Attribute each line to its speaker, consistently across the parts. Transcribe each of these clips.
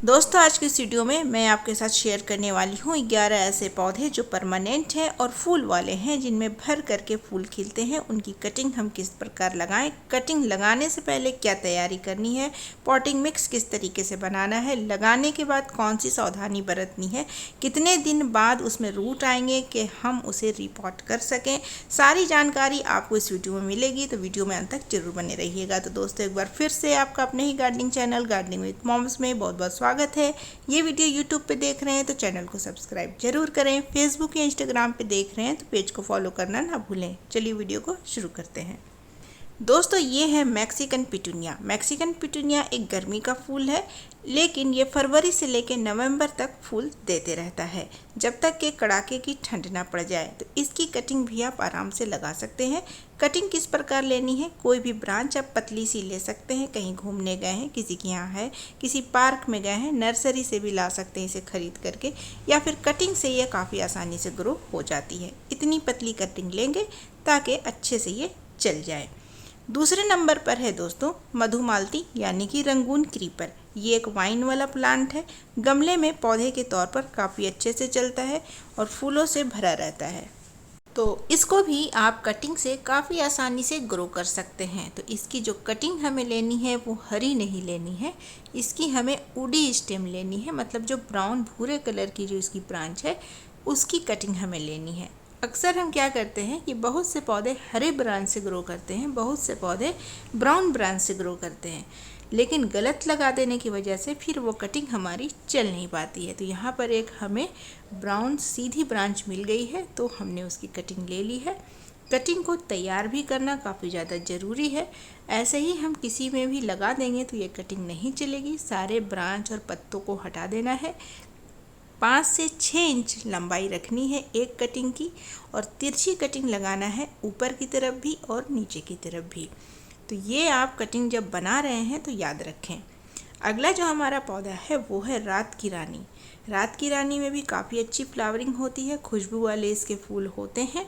Speaker 1: दोस्तों आज की इस वीडियो में मैं आपके साथ शेयर करने वाली हूँ 11 ऐसे पौधे जो परमानेंट हैं और फूल वाले हैं, जिनमें भर करके फूल खिलते हैं। उनकी कटिंग हम किस प्रकार लगाएं, कटिंग लगाने से पहले क्या तैयारी करनी है, पॉटिंग मिक्स किस तरीके से बनाना है, लगाने के बाद कौन सी सावधानी बरतनी है, कितने दिन बाद उसमें रूट आएंगे कि हम उसे रिपॉट कर सकें। सारी जानकारी आपको इस वीडियो में मिलेगी, तो वीडियो में अंत तक जरूर बने रहिएगा। तो दोस्तों एक बार फिर से आपका अपने ही gardening channel gardening with moms में बहुत बहुत स्वागत है। ये वीडियो यूट्यूब पे देख रहे हैं तो चैनल को सब्सक्राइब जरूर करें, फेसबुक या इंस्टाग्राम पे देख रहे हैं तो पेज को फॉलो करना ना भूलें। चलिए वीडियो को शुरू करते हैं। दोस्तों ये है मैक्सिकन पिटूनिया। मैक्सिकन पिटूनिया एक गर्मी का फूल है, लेकिन ये फरवरी से लेकर नवंबर तक फूल देते रहता है, जब तक कि कड़ाके की ठंड ना पड़ जाए। तो इसकी कटिंग भी आप आराम से लगा सकते हैं। कटिंग किस प्रकार लेनी है, कोई भी ब्रांच आप पतली सी ले सकते हैं। कहीं घूमने गए हैं, किसी के यहाँ है, किसी पार्क में गए हैं, नर्सरी से भी ला सकते हैं इसे खरीद करके, या फिर कटिंग से ये काफ़ी आसानी से ग्रो हो जाती है। इतनी पतली कटिंग लेंगे ताकि अच्छे से ये चल जाए। दूसरे नंबर पर है दोस्तों मधुमालती यानी कि रंगून क्रीपर। ये एक वाइन वाला प्लांट है, गमले में पौधे के तौर पर काफ़ी अच्छे से चलता है और फूलों से भरा रहता है। तो इसको भी आप कटिंग से काफ़ी आसानी से ग्रो कर सकते हैं। तो इसकी जो कटिंग हमें लेनी है वो हरी नहीं लेनी है, इसकी हमें वुडी स्टेम लेनी है। मतलब जो ब्राउन भूरे कलर की जो इसकी ब्रांच है उसकी कटिंग हमें लेनी है। अक्सर हम क्या करते हैं कि बहुत से पौधे हरे ब्रांच से ग्रो करते हैं, बहुत से पौधे ब्राउन ब्रांच से ग्रो करते हैं, लेकिन गलत लगा देने की वजह से फिर वो कटिंग हमारी चल नहीं पाती है। तो यहाँ पर एक हमें ब्राउन सीधी ब्रांच मिल गई है, तो हमने उसकी कटिंग ले ली है। कटिंग को तैयार भी करना काफ़ी ज़्यादा ज़रूरी है। ऐसे ही हम किसी में भी लगा देंगे तो ये कटिंग नहीं चलेगी। सारे ब्रांच और पत्तों को हटा देना है। 5 से 6 इंच लंबाई रखनी है एक कटिंग की, और तिरछी कटिंग लगाना है ऊपर की तरफ भी और नीचे की तरफ भी। तो ये आप कटिंग जब बना रहे हैं तो याद रखें। अगला जो हमारा पौधा है वो है रात की रानी। रात की रानी में भी काफ़ी अच्छी फ्लावरिंग होती है, खुशबू वाले इसके फूल होते हैं।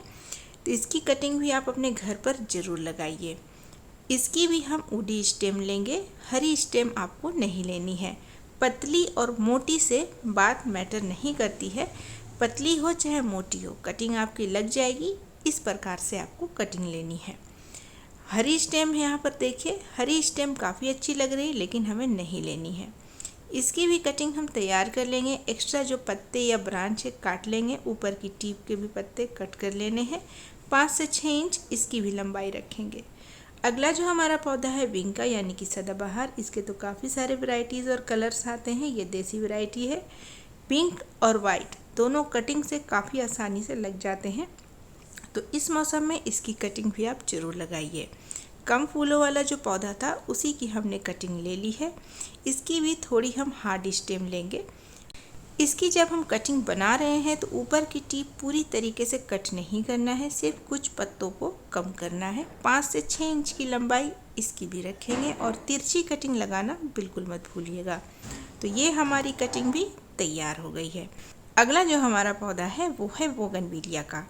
Speaker 1: तो इसकी कटिंग भी आप अपने घर पर ज़रूर लगाइए। इसकी भी हम वुडी स्टेम लेंगे, हरी स्टेम आपको नहीं लेनी है। पतली और मोटी से बात मैटर नहीं करती है, पतली हो चाहे मोटी हो, कटिंग आपकी लग जाएगी। इस प्रकार से आपको कटिंग लेनी है। हरी स्टेम है, यहाँ पर देखिए हरी स्टेम काफ़ी अच्छी लग रही है, लेकिन हमें नहीं लेनी है। इसकी भी कटिंग हम तैयार कर लेंगे। एक्स्ट्रा जो पत्ते या ब्रांच है काट लेंगे, ऊपर की टीप के भी पत्ते कट कर लेने हैं। 5 से 6 इंच इसकी भी लंबाई रखेंगे। अगला जो हमारा पौधा है विंका यानी कि सदाबहार। इसके तो काफ़ी सारे वैरायटीज़ और कलर्स आते हैं। ये देसी वैरायटी है। पिंक और वाइट दोनों कटिंग से काफ़ी आसानी से लग जाते हैं, तो इस मौसम में इसकी कटिंग भी आप ज़रूर लगाइए। कम फूलों वाला जो पौधा था उसी की हमने कटिंग ले ली है। इसकी भी थोड़ी हम हार्ड स्टेम लेंगे। इसकी जब हम कटिंग बना रहे हैं तो ऊपर की टीप पूरी तरीके से कट नहीं करना है, सिर्फ कुछ पत्तों को कम करना है। 5 से 6 इंच की लंबाई इसकी भी रखेंगे, और तिरछी कटिंग लगाना बिल्कुल मत भूलिएगा। तो ये हमारी कटिंग भी तैयार हो गई है। अगला जो हमारा पौधा है वो है बोगनविलिया का।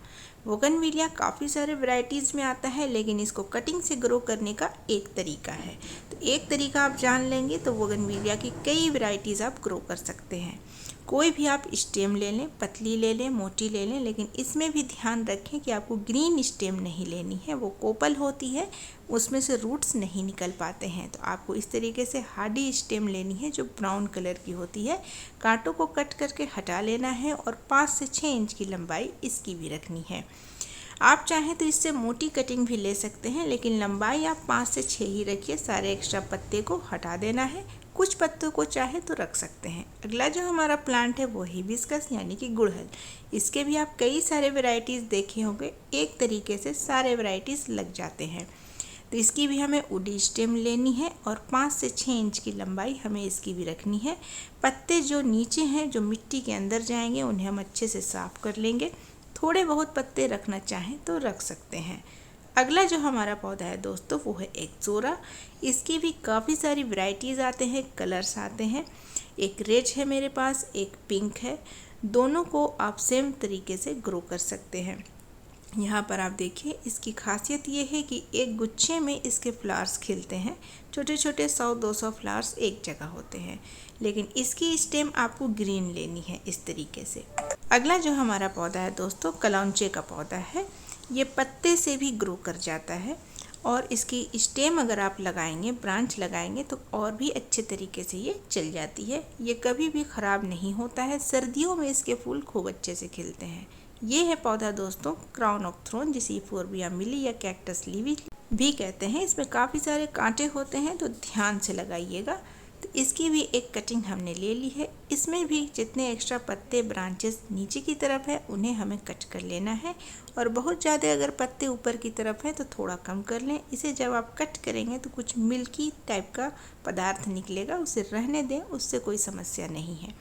Speaker 1: बोगनविलिया काफ़ी सारे वैरायटीज़ में आता है, लेकिन इसको कटिंग से ग्रो करने का एक तरीका है। तो एक तरीका आप जान लेंगे तो बोगनविलिया की कई वैरायटीज़ आप ग्रो कर सकते हैं। कोई भी आप स्टेम ले लें, पतली ले लें, मोटी ले लें, लेकिन इसमें भी ध्यान रखें कि आपको ग्रीन स्टेम नहीं लेनी है। वो कोपल होती है, उसमें से रूट्स नहीं निकल पाते हैं। तो आपको इस तरीके से हार्डी स्टेम लेनी है जो ब्राउन कलर की होती है। कांटों को कट करके हटा लेना है, और 5 से 6 इंच की लंबाई इसकी भी रखनी है। आप चाहें तो इससे मोटी कटिंग भी ले सकते हैं, लेकिन लंबाई आप 5 से 6 ही रखिए। सारे एक्स्ट्रा पत्ते को हटा देना है, कुछ पत्तों को चाहे तो रख सकते हैं। अगला जो हमारा प्लांट है वो हिबिस्कस यानी कि गुड़हल। इसके भी आप कई सारे वैरायटीज़ देखे होंगे, एक तरीके से सारे वैरायटीज़ लग जाते हैं। तो इसकी भी हमें वुडी स्टेम लेनी है, और 5 से 6 इंच की लंबाई हमें इसकी भी रखनी है। पत्ते जो नीचे हैं, जो मिट्टी के अंदर जाएंगे, उन्हें हम अच्छे से साफ़ कर लेंगे। थोड़े बहुत पत्ते रखना चाहें तो रख सकते हैं। अगला जो हमारा पौधा है दोस्तों वो है एक्सोरा। इसकी भी काफ़ी सारी वैरायटीज़ आते हैं, कलर्स आते हैं। एक रेड है मेरे पास, एक पिंक है। दोनों को आप सेम तरीके से ग्रो कर सकते हैं। यहाँ पर आप देखिए, इसकी खासियत ये है कि एक गुच्छे में इसके फ्लावर्स खिलते हैं। छोटे छोटे 100-200 फ्लावर्स एक जगह होते हैं, लेकिन इसकी स्टेम आपको ग्रीन लेनी है इस तरीके से। अगला जो हमारा पौधा है दोस्तों, कलौंचे का पौधा है। ये पत्ते से भी ग्रो कर जाता है और इसकी स्टेम अगर आप लगाएंगे, ब्रांच लगाएंगे, तो और भी अच्छे तरीके से ये चल जाती है। ये कभी भी ख़राब नहीं होता है। सर्दियों में इसके फूल खूब अच्छे से खिलते हैं। ये है पौधा दोस्तों क्राउन ऑफ थ्रोन, जिसे यूफोर्बिया मिली या कैक्टस लिवी भी कहते हैं। इसमें काफ़ी सारे कांटे होते हैं, तो ध्यान से लगाइएगा। तो इसकी भी एक कटिंग हमने ले ली है। इसमें भी जितने एक्स्ट्रा पत्ते ब्रांचेस नीचे की तरफ है उन्हें हमें कट कर लेना है, और बहुत ज़्यादा अगर पत्ते ऊपर की तरफ है तो थोड़ा कम कर लें। इसे जब आप कट करेंगे तो कुछ मिल्की टाइप का पदार्थ निकलेगा, उसे रहने दें, उससे कोई समस्या नहीं है।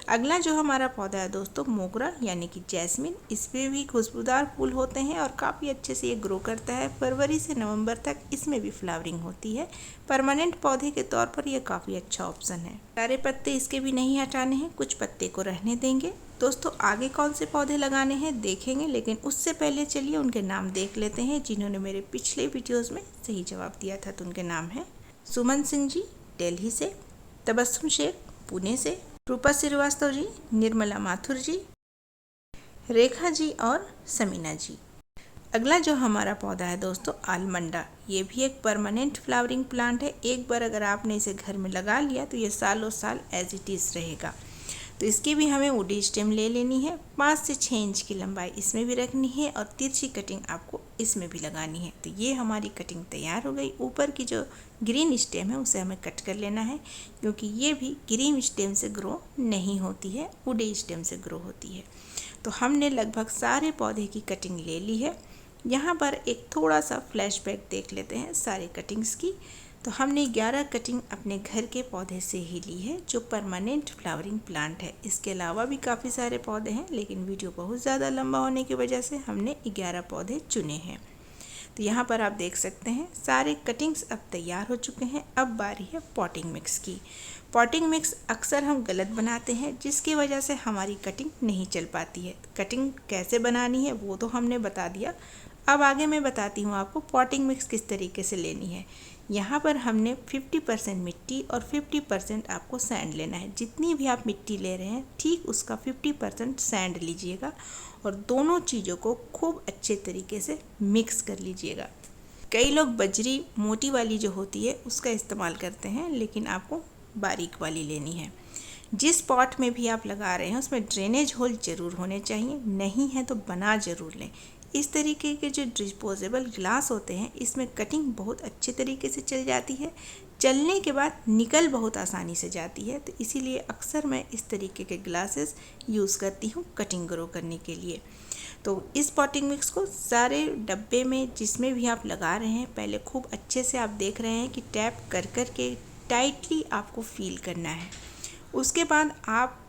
Speaker 1: अगला जो हमारा पौधा है दोस्तों, मोगरा यानी कि जैस्मिन। इसमें भी खुशबूदार फूल होते हैं और काफ़ी अच्छे से ये ग्रो करता है। फरवरी से नवंबर तक इसमें भी फ्लावरिंग होती है। परमानेंट पौधे के तौर पर यह काफ़ी अच्छा ऑप्शन है। सारे पत्ते इसके भी नहीं हटाने हैं, कुछ पत्ते को रहने देंगे। दोस्तों आगे कौन से पौधे लगाने हैं देखेंगे, लेकिन उससे पहले चलिए उनके नाम देख लेते हैं जिन्होंने मेरे पिछले वीडियोस में सही जवाब दिया था। तो उनके नाम हैं सुमन सिंह जी दिल्ली से, तबस्सुम शेख पुणे से, रूपा श्रीवास्तव जी, निर्मला माथुर जी, रेखा जी और समीना जी। अगला जो हमारा पौधा है दोस्तों, आलमंडा। ये भी एक परमानेंट फ्लावरिंग प्लांट है। एक बार अगर आपने इसे घर में लगा लिया तो ये सालों साल एज इट इज़ रहेगा। तो इसकी भी हमें वुडी स्टेम ले लेनी है। 5 से 6 इंच की लंबाई इसमें भी रखनी है और तिरछी कटिंग आपको इसमें भी लगानी है। तो ये हमारी कटिंग तैयार हो गई। ऊपर की जो ग्रीन स्टेम है उसे हमें कट कर लेना है, क्योंकि ये भी ग्रीन स्टेम से ग्रो नहीं होती है, वुडी स्टेम से ग्रो होती है। तो हमने लगभग सारे पौधे की कटिंग ले ली है। यहाँ पर एक थोड़ा सा फ्लैशबैक देख लेते हैं सारे कटिंग्स की। तो हमने 11 कटिंग अपने घर के पौधे से ही ली है जो परमानेंट फ्लावरिंग प्लांट है। इसके अलावा भी काफ़ी सारे पौधे हैं, लेकिन वीडियो बहुत ज़्यादा लंबा होने की वजह से हमने 11 पौधे चुने हैं। तो यहाँ पर आप देख सकते हैं सारे कटिंग्स अब तैयार हो चुके हैं। अब बारी है पॉटिंग मिक्स की। पॉटिंग मिक्स अक्सर हम गलत बनाते हैं, जिसकी वजह से हमारी कटिंग नहीं चल पाती है। कटिंग कैसे बनानी है वो तो हमने बता दिया। अब आगे मैं बताती हूँ आपको पॉटिंग मिक्स किस तरीके से लेनी है। यहाँ पर हमने 50% मिट्टी और 50% आपको सैंड लेना है। जितनी भी आप मिट्टी ले रहे हैं ठीक उसका 50% सैंड लीजिएगा और दोनों चीज़ों को खूब अच्छे तरीके से मिक्स कर लीजिएगा। कई लोग बजरी मोटी वाली जो होती है उसका इस्तेमाल करते हैं, लेकिन आपको बारीक वाली लेनी है। जिस पॉट में भी आप लगा रहे हैं उसमें ड्रेनेज होल ज़रूर होने चाहिए, नहीं है तो बना ज़रूर लें। इस तरीके के जो डिस्पोजेबल ग्लास होते हैं इसमें कटिंग बहुत अच्छे तरीके से चल जाती है। चलने के बाद निकल बहुत आसानी से जाती है, तो इसीलिए अक्सर मैं इस तरीके के ग्लासेस यूज़ करती हूँ कटिंग ग्रो करने के लिए। तो इस पॉटिंग मिक्स को सारे डब्बे में जिसमें भी आप लगा रहे हैं पहले खूब अच्छे से आप देख रहे हैं कि टैप कर कर के टाइटली आपको फील करना है। उसके बाद आप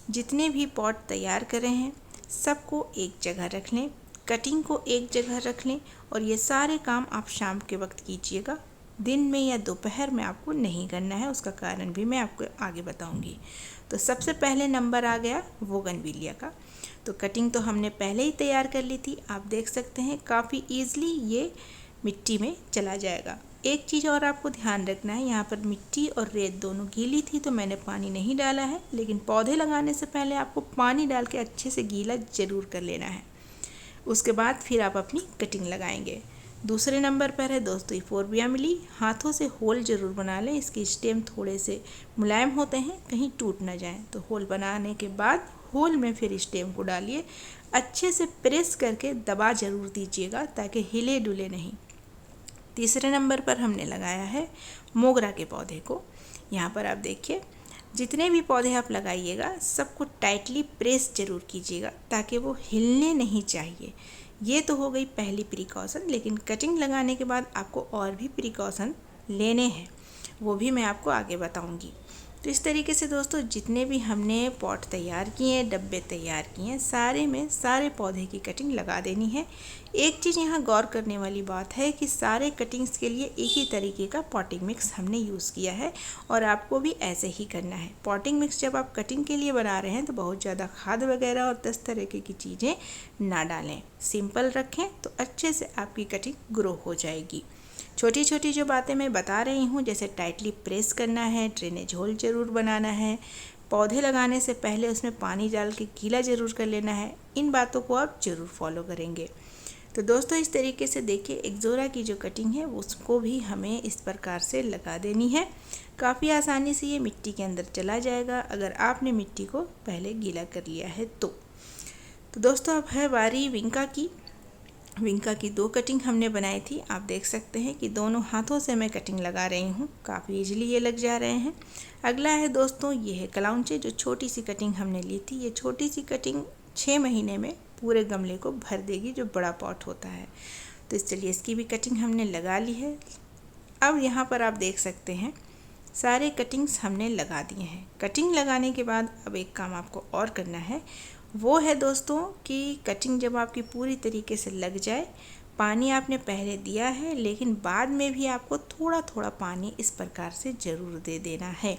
Speaker 1: जितने भी पॉट तैयार कर रहे हैं सबको एक जगह रख लें, कटिंग को एक जगह रख लें, और ये सारे काम आप शाम के वक्त कीजिएगा। दिन में या दोपहर में आपको नहीं करना है, उसका कारण भी मैं आपको आगे बताऊंगी। तो सबसे पहले नंबर आ गया बोगनविलिया का। तो कटिंग तो हमने पहले ही तैयार कर ली थी, आप देख सकते हैं काफ़ी ईजिली ये मिट्टी में चला जाएगा। एक चीज़ और आपको ध्यान रखना है, यहाँ पर मिट्टी और रेत दोनों गीली थी तो मैंने पानी नहीं डाला है, लेकिन पौधे लगाने से पहले आपको पानी डाल के अच्छे से गीला ज़रूर कर लेना है। उसके बाद फिर आप अपनी कटिंग लगाएंगे। दूसरे नंबर पर है दोस्तों यूफोर्बिया मिली। हाथों से होल ज़रूर बना लें, इसके स्टेम थोड़े से मुलायम होते हैं, कहीं टूट ना जाए। तो होल बनाने के बाद होल में फिर स्टेम को डालिए, अच्छे से प्रेस करके दबा ज़रूर दीजिएगा ताकि हिले डुले नहीं। तीसरे नंबर पर हमने लगाया है मोगरा के पौधे को। यहाँ पर आप देखिए जितने भी पौधे आप लगाइएगा सबको टाइटली प्रेस ज़रूर कीजिएगा ताकि वो हिलने नहीं चाहिए। ये तो हो गई पहली प्रिकॉशन, लेकिन कटिंग लगाने के बाद आपको और भी प्रिकॉशन लेने हैं, वो भी मैं आपको आगे बताऊंगी। तो इस तरीके से दोस्तों जितने भी हमने पॉट तैयार किए हैं, डब्बे तैयार किए हैं, सारे में सारे पौधे की कटिंग लगा देनी है। एक चीज़ यहाँ गौर करने वाली बात है कि सारे कटिंग्स के लिए एक ही तरीके का पॉटिंग मिक्स हमने यूज़ किया है और आपको भी ऐसे ही करना है। पॉटिंग मिक्स जब आप कटिंग के लिए बना रहे हैं तो बहुत ज़्यादा खाद वगैरह और 10 तरीके की चीज़ें ना डालें, सिंपल रखें तो अच्छे से आपकी कटिंग ग्रो हो जाएगी। छोटी छोटी जो बातें मैं बता रही हूँ, जैसे टाइटली प्रेस करना है, ड्रेनेज होल ज़रूर बनाना है, पौधे लगाने से पहले उसमें पानी डाल के गीला ज़रूर कर लेना है, इन बातों को आप ज़रूर फॉलो करेंगे। तो दोस्तों इस तरीके से देखिए एक्ज़ोरा की जो कटिंग है उसको भी हमें इस प्रकार से लगा देनी है। काफ़ी आसानी से ये मिट्टी के अंदर चला जाएगा अगर आपने मिट्टी को पहले गीला कर लिया है तो दोस्तों अब है बारी विंका की। विंका की 2 कटिंग हमने बनाई थी। आप देख सकते हैं कि दोनों हाथों से मैं कटिंग लगा रही हूँ, काफ़ी इजीली ये लग जा रहे हैं। अगला है दोस्तों ये है क्लाउंचे, जो छोटी सी कटिंग हमने ली थी। ये छोटी सी कटिंग 6 महीने में पूरे गमले को भर देगी, जो बड़ा पॉट होता है। तो चलिए इसकी भी कटिंग हमने लगा ली है। अब यहाँ पर आप देख सकते हैं सारे कटिंग्स हमने लगा दिए हैं। कटिंग लगाने के बाद अब एक काम आपको और करना है, वो है दोस्तों कि कटिंग जब आपकी पूरी तरीके से लग जाए, पानी आपने पहले दिया है लेकिन बाद में भी आपको थोड़ा थोड़ा पानी इस प्रकार से ज़रूर दे देना है।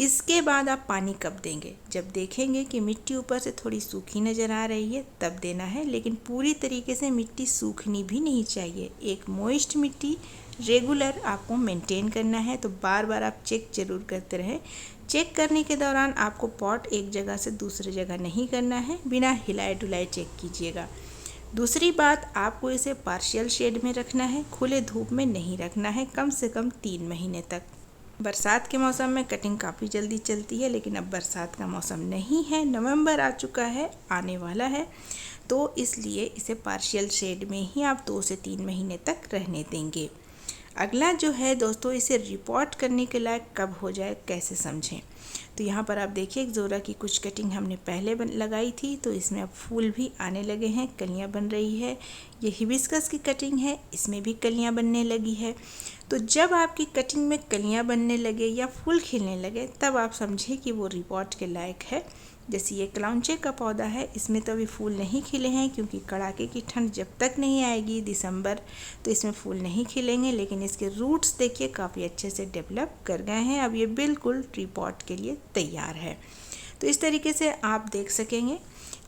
Speaker 1: इसके बाद आप पानी कब देंगे, जब देखेंगे कि मिट्टी ऊपर से थोड़ी सूखी नज़र आ रही है तब देना है, लेकिन पूरी तरीके से मिट्टी सूखनी भी नहीं चाहिए। एक मॉइस्ट मिट्टी रेगुलर आपको मेंटेन करना है, तो बार बार आप चेक ज़रूर करते रहें। चेक करने के दौरान आपको पॉट एक जगह से दूसरी जगह नहीं करना है, बिना हिलाए डुलाए चेक कीजिएगा। दूसरी बात, आपको इसे पार्शियल शेड में रखना है, खुले धूप में नहीं रखना है, कम से कम 3 महीने तक। बरसात के मौसम में कटिंग काफ़ी जल्दी चलती है, लेकिन अब बरसात का मौसम नहीं है, नवंबर आ चुका है, आने वाला है, तो इसलिए इसे पार्शियल शेड में ही आप 2 से 3 महीने तक रहने देंगे। अगला जो है दोस्तों, इसे रिपोर्ट करने के लायक कब हो जाए, कैसे समझें। तो यहाँ पर आप देखिए एक्ज़ोरा की कुछ कटिंग हमने पहले लगाई थी, तो इसमें अब फूल भी आने लगे हैं, कलियाँ बन रही है। ये हिबिस्कस की कटिंग है, इसमें भी कलियाँ बनने लगी है। तो जब आपकी कटिंग में कलियाँ बनने लगे या फूल खिलने लगे, तब आप समझें कि वो रिपोर्ट के लायक है। जैसे ये क्लाउंचे का पौधा है, इसमें तो अभी फूल नहीं खिले हैं क्योंकि कड़ाके की ठंड जब तक नहीं आएगी दिसंबर, तो इसमें फूल नहीं खिलेंगे, लेकिन इसके रूट्स देखिए काफ़ी अच्छे से डेवलप कर गए हैं। अब ये बिल्कुल ट्री पॉट के लिए तैयार है। तो इस तरीके से आप देख सकेंगे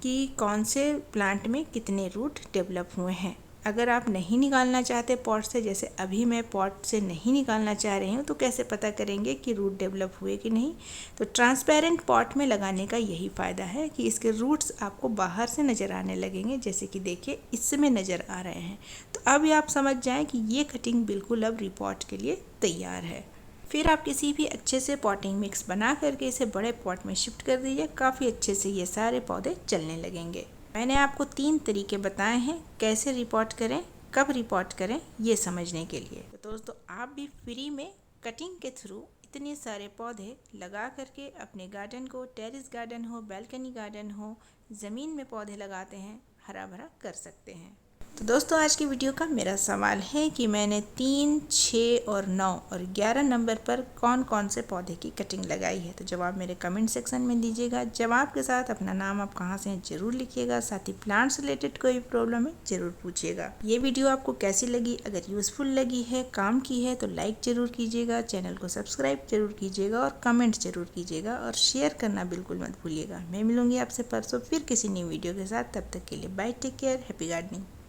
Speaker 1: कि कौन से प्लांट में कितने रूट डेवलप हुए हैं। अगर आप नहीं निकालना चाहते पॉट से, जैसे अभी मैं पॉट से नहीं निकालना चाह रही हूँ, तो कैसे पता करेंगे कि रूट डेवलप हुए कि नहीं। तो ट्रांसपेरेंट पॉट में लगाने का यही फ़ायदा है कि इसके रूट्स आपको बाहर से नज़र आने लगेंगे, जैसे कि देखिए इसमें नज़र आ रहे हैं। तो अब आप समझ जाएं कि ये कटिंग बिल्कुल अब रिपॉट के लिए तैयार है। फिर आप किसी भी अच्छे से पॉटिंग मिक्स बना करके इसे बड़े पॉट में शिफ्ट कर दीजिए, काफ़ी अच्छे से ये सारे पौधे चलने लगेंगे। मैंने आपको 3 तरीके बताए हैं कैसे रिपोर्ट करें, कब रिपोर्ट करें, ये समझने के लिए। तो दोस्तों आप भी फ्री में कटिंग के थ्रू इतने सारे पौधे लगा करके अपने गार्डन को, टेरेस गार्डन हो, बालकनी गार्डन हो, ज़मीन में पौधे लगाते हैं, हरा भरा कर सकते हैं। तो दोस्तों आज की वीडियो का मेरा सवाल है कि मैंने 3, 6 और 9 और 11 नंबर पर कौन कौन से पौधे की कटिंग लगाई है। तो जवाब मेरे कमेंट सेक्शन में दीजिएगा। जवाब के साथ अपना नाम, आप कहाँ से हैं ज़रूर लिखिएगा। साथ ही प्लांट्स रिलेटेड कोई प्रॉब्लम है ज़रूर पूछिएगा। ये वीडियो आपको कैसी लगी, अगर यूज़फुल लगी है, काम की है, तो लाइक ज़रूर कीजिएगा, चैनल को सब्सक्राइब जरूर कीजिएगा और कमेंट ज़रूर कीजिएगा और शेयर करना बिल्कुल मत भूलिएगा। मैं मिलूँगी आपसे परसों फिर किसी नई वीडियो के साथ। तब तक के लिए bye, take care, happy gardening.